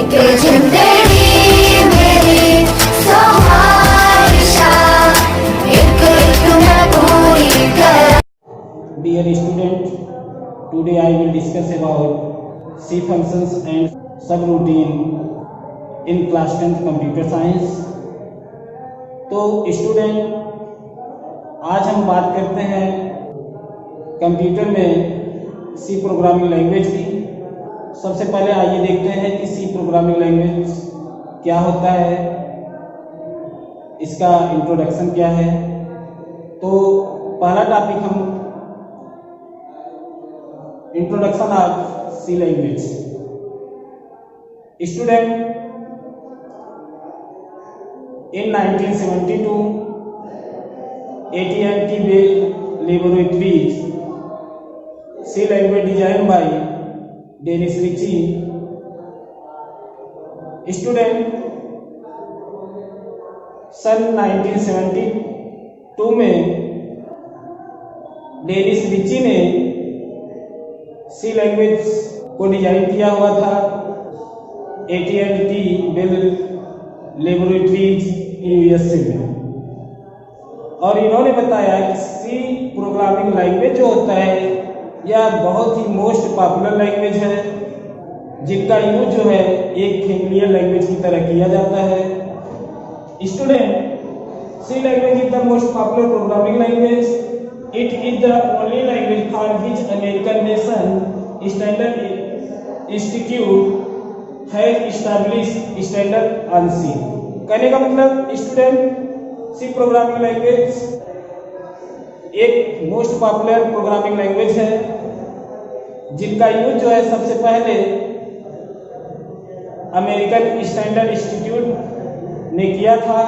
एक जिंदगी मेरी सहारिशा एक मैं पूरी कर। Dear student, today I will discuss about C functions and subroutine in class 10th computer science. तो स्टूडेंट, आज हम बात करते हैं कंप्यूटर में सी प्रोग्रामिंग लैंग्वेज की। सबसे पहले आइए देखते हैं कि सी प्रोग्रामिंग लैंग्वेज क्या होता है, इसका इंट्रोडक्शन क्या है। तो पहला टॉपिक हम introduction of C language. Student, in 1972 AT&T Bell Laboratories C language designed by Dennis Ritchie. Student, सन 1972 में डेनिस रिची ने सी लैंग्वेज को डिजाइन किया हुआ था AT&T बेल लेबोरेटरीज यूएसए में, और इन्होंने बताया कि सी प्रोग्रामिंग लैंग्वेज जो होता है यह बहुत ही मोस्ट पॉपुलर लैंग्वेज है, जिनका यूज जो है एक फैमिलियर लैंग्वेज की तरह किया जाता है। Student, C language is the most popular programming language. It is the only language for which American nation standard institute has established standard on C. कहने का मतलब स्टूडेंट, सी प्रोग्रामिंग लैंग्वेज एक most popular programming language है, जिनका use जो है सबसे पहले अमेरिकन स्टैंडर्ड इंस्टीट्यूट ने किया था,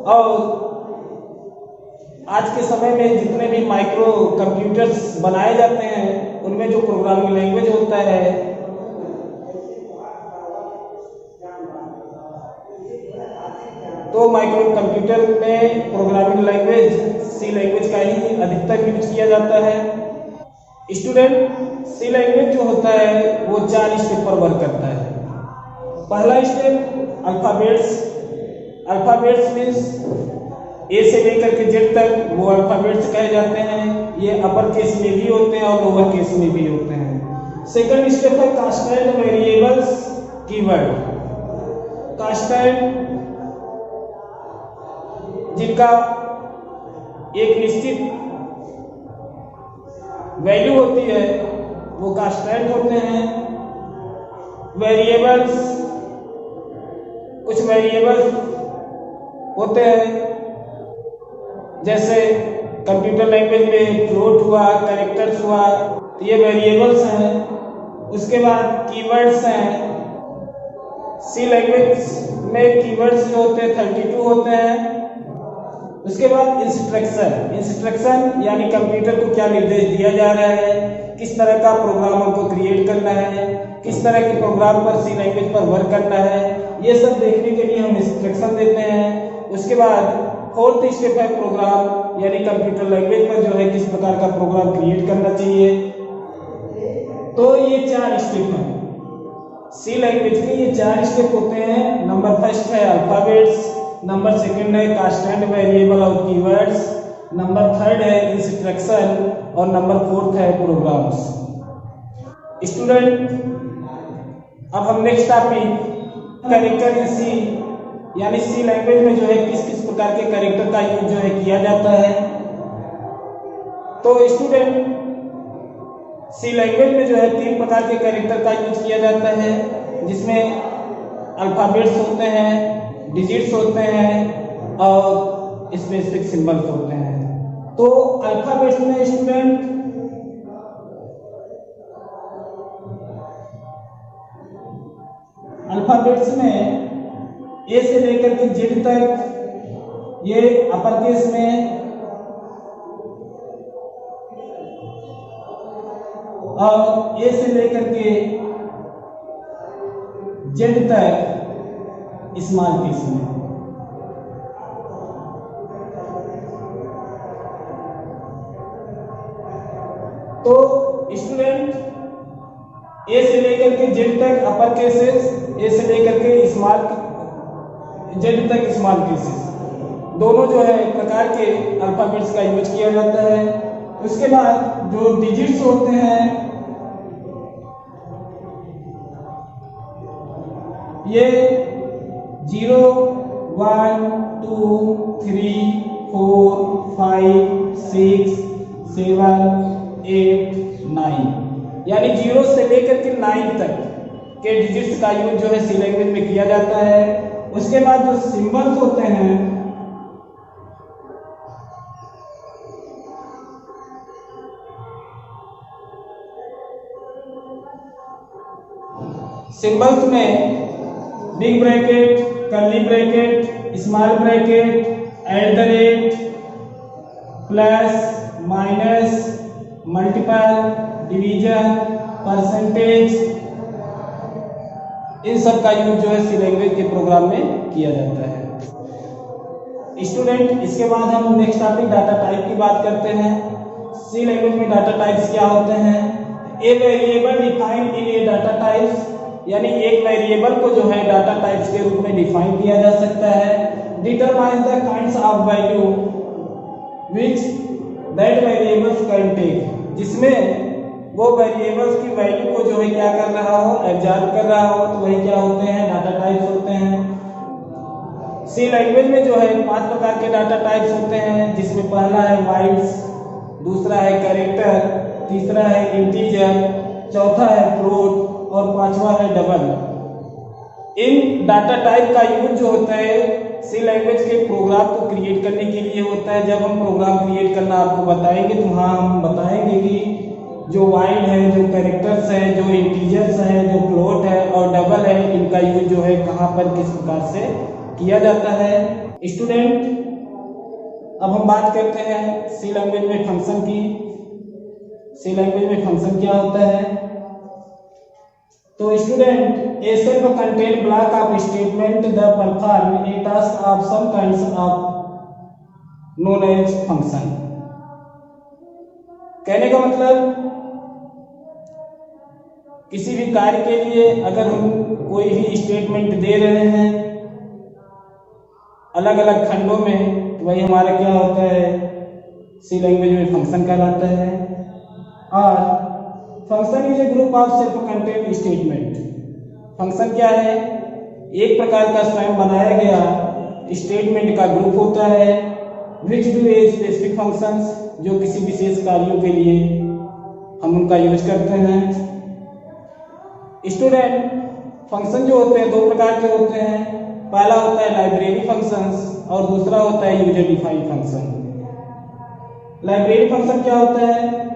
और आज के समय में जितने भी माइक्रो कंप्यूटर्स बनाए जाते हैं उनमें जो प्रोग्रामिंग लैंग्वेज होता है तो माइक्रो कंप्यूटर में प्रोग्रामिंग लैंग्वेज सी लैंग्वेज का ही अधिकतर यूज किया जाता है। स्टूडेंट, सी लैंग्वेज जो होता है वो 4 स्टेप पर वर्क करता है। पहला स्टेप अल्फाबेट्स। अल्फाबेट्स मीन्स ए से लेकर के जेड तक वो अल्फाबेट्स कहे जाते हैं। ये अपर केस में भी होते हैं और लोअर केस में भी होते हैं। सेकंड स्टेप है कांस्टेंट वेरिएबल्स कीवर्ड। कांस्टेंट जिनका एक निश्चित वैल्यू होती है वो कांस्टेंट होते हैं। वेरिएबल्स, कुछ वेरिएबल्स होते हैं जैसे कंप्यूटर लैंग्वेज में फ्लोट हुआ, कैरेक्टर्स हुआ, तो ये वेरिएबल्स हैं। उसके बाद कीवर्ड्स हैं। सी लैंग्वेज में कीवर्ड्स जो होते हैं 32 होते हैं। उसके बाद इंस्ट्रक्शन। इंस्ट्रक्शन यानी कंप्यूटर को क्या निर्देश दिया जा रहा है, किस तरह का प्रोग्राम हमको क्रिएट करना है, किस तरह के प्रोग्राम पर सी लैंग्वेज पर वर्क करना है, ये सब देखने के लिए हम इंस्ट्रक्शन देते हैं। उसके बाद फोर्थ स्टेप है प्रोग्राम, यानी कंप्यूटर लैंग्वेज पर जो है किस प्रकार का प्रोग्राम क्रिएट करना चाहिए। तो ये 4 स्टेप हैं सी लैंग्वेज के। ये 4 स्टेप होते हैं। नंबर फर्स्ट है अल्फाबेट्स, नंबर सेकंड है कांस्टेंट वेरिएबल और कीवर्ड्स, नंबर थर्ड है इंस्ट्रक्शन, और नंबर फोर्थ है प्रोग्राम्स। स्टूडेंट, अब हम नेक्स्ट टॉपिक कैरेक्टर इन सी, यानी सी लैंग्वेज में जो है किस किस प्रकार के कैरेक्टर का यूज जो है किया जाता है। तो स्टूडेंट, सी लैंग्वेज में जो है 3 प्रकार के कैरेक्टर का यूज किया जाता है, जिसमें अल्फाबेट्स होते हैं, डिजिट्स होते हैं और स्पेसिफिक सिंबल्स होते हैं। तो अल्फाबेट्स में स्टूडेंट अल्फाबेट्स में ए से लेकर के जेड तक ये अपर केस में, और ए से लेकर के जेड तक स्मॉल केस में। तो स्टूडेंट, ए से लेकर के जेड तक अपर केसेस, ए से लेकर के स्मॉल जेड तक स्मॉल केसेस, दोनों जो है प्रकार के अल्फाबेट्स का यूज किया जाता है। उसके बाद जो डिजिट्स होते हैं ये 0, 1, 2, 3, 4, 5, 6, 7, 8, 9 यानी 0 से लेकर के 9 तक के डिजिट्स का यूज जो है सी लैंग्वेज में किया जाता है। उसके बाद जो सिंबल्स होते हैं सिंबल्स में big bracket, curly bracket, small bracket, at the rate, plus, minus, multiple, division, percentage, इन सब का यूज जो है सी लैंग्वेज के प्रोग्राम में किया जाता है। स्टूडेंट, इसके बाद हम नेक्स्ट टॉपिक डाटा टाइप की बात करते हैं। सी लैंग्वेज में डाटा टाइप्स क्या होते हैं? A variable defined in A data types, यानी एक वेरिएबल को जो है डाटा टाइप्स के रूप में डिफाइन किया जा सकता है। Determine the kinds of value which that variables can take, जिसमें वो वेरिएबल्स की वैल्यू को जो है क्या कर रहा हो, एब्जॉर्ब कर रहा हो, तो वही क्या होते हैं, डाटा टाइप्स होते हैं। सी लैंग्वेज में जो है 5 प्रकार के डाटा टाइप्स होते हैं, जिसमें पहला है बाइट्स, दूसरा है कैरेक्टर, तीसरा है इंटीजर, चौथा है फ्लोट और पांचवा है डबल। इन डाटा टाइप का यूज जो होता है सी लैंग्वेज के प्रोग्राम को क्रिएट करने के लिए होता है। जब हम प्रोग्राम क्रिएट करना आपको बताएंगे तो वहाँ हम बताएंगे कि जो वाइड है, जो कैरेक्टर्स है, जो इंटीजर्स है, जो फ्लोट है और डबल है, इनका यूज जो है कहाँ पर किस प्रकार से किया जाता है। स्टूडेंट, अब हम बात करते हैं सी लैंग्वेज में फंक्शन की। सी लैंग्वेज में फंक्शन क्या होता है? तो student, a self content block of statement the perform a task of some kinds of known as function. कहने का मतलब किसी भी कार्य के लिए अगर हम कोई भी स्टेटमेंट दे रहे हैं अलग अलग खंडों में, तो वही हमारा क्या होता है, सी लैंग्वेज में फंक्शन कहलाता है। और function is a group of self content statement. Function क्या है? एक प्रकार का स्वयं बनाया गया स्टेटमेंट का ग्रुप होता है which do a specific functions, जो किसी विशेष कार्यों के लिए हम उनका यूज करते हैं। स्टूडेंट, फंक्शन जो होते हैं 2 प्रकार के होते हैं। पहला होता है लाइब्रेरी फंक्शंस और दूसरा होता है user defined function. Library function क्या होता है?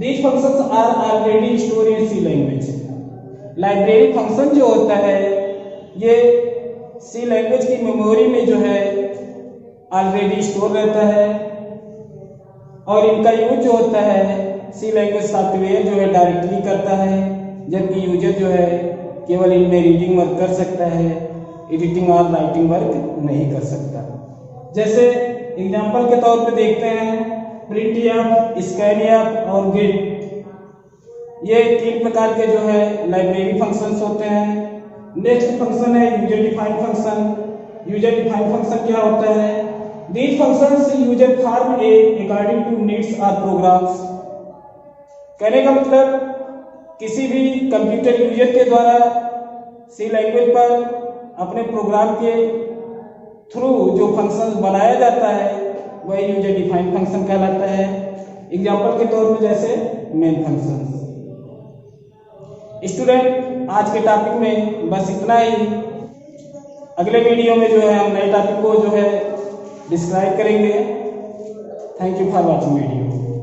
These functions are already stored in C language. Library function जो होता है ये सी लैंग्वेज की मेमोरी में जो है ऑलरेडी स्टोर रहता है और इनका यूज जो होता है सी लैंग्वेज सॉफ्टवेयर जो है डायरेक्टली करता है, जबकि यूजर जो है केवल इनमें रीडिंग वर्क कर सकता है, एडिटिंग और राइटिंग वर्क नहीं कर सकता। जैसे एग्जांपल के तौर पे देखते हैं प्रिंट, स्कैन और गेट, ये 3 प्रकार के जो है लाइब्रेरी फंक्शंस होते हैं। नेक्स्ट फंक्शन है user defined function. User defined function क्या होता है? These functions user form a according to needs और प्रोग्राम्स। कहने का मतलब किसी भी कंप्यूटर यूजर के द्वारा सी लैंग्वेज पर अपने प्रोग्राम के थ्रू जो फंक्शंस बनाया जाता है वही यूजर डिफाइंड फंक्शन कहलाता है। एग्जांपल के तौर पे जैसे मेन फंक्शंस। स्टूडेंट, आज के टॉपिक में बस इतना ही। अगले वीडियो में जो है हम नए टॉपिक को जो है डिस्क्राइब करेंगे। Thank you for watching video.